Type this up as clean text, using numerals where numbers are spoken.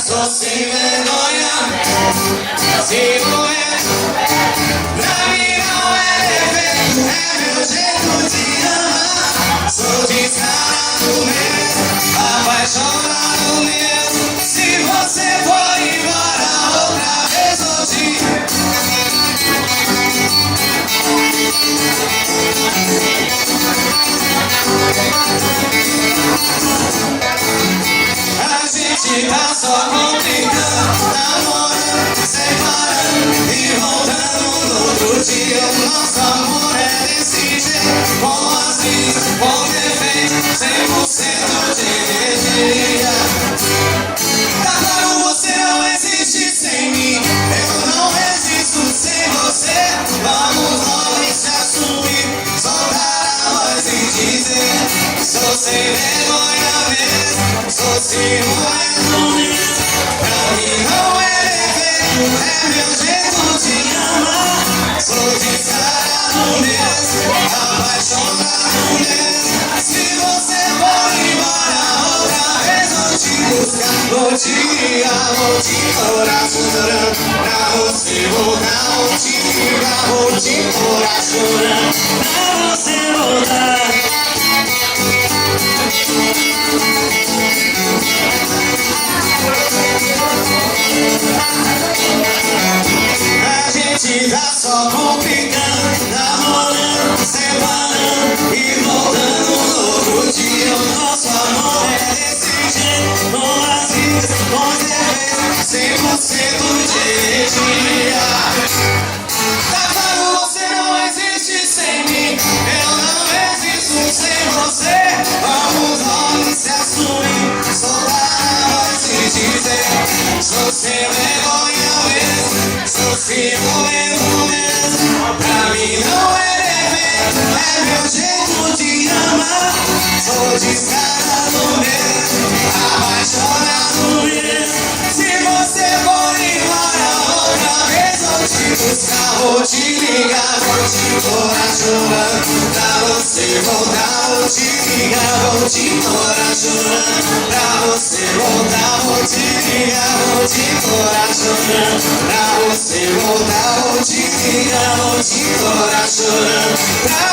Sou sem vergonha, se não é, pra mim não é defeito, é meu jeito de amar. Sou descarado mesmo, apaixonado mesmo. Se você for embora outra vez hoje, a gente tá só complicando, namorando, separando e voltando no outro dia. O nosso amor é desse jeito, com assim, com defeito, 100% de energia. Tá claro, você não existe sem mim, eu não existo sem você. Vamos logo se assumir, soltar a voz e dizer: sou sem vergonha mesmo, sou ciumento mesmo. Pra mim não é defeito, é meu jeito de amar. Sou descarado mesmo, apaixonado mesmo. Se você for embora outra vez, vou te buscar, vou te guiar, vou te orar chorando. Pra você voltar, vou te ligar, vou te orar chorando. Pra você voltar. A gente tá só complicando, namorando, separando e voltando no outro dia. O nosso amor é desse jeito, com assim, com defeito, 100% de energia. Tá claro, você não existe sem mim, eu não existo sem você. Vamos logo se assumir, soltar a voz e dizer: sou sem vergonha mesmo, sou ciumento mesmo. Pra mim não é defeito, é meu jeito de amar. Sou descarado mesmo, apaixonado mesmo. Se você for embora outra vez, vou te buscar, vou te ligar, vou te orar chorando. Pra você voltar, vou te ligar, vou te orar chorando. Pra você voltar, vou te ligar, vou te orar chorando. Pra você voltar, vou te ligar, vou te orar chorando.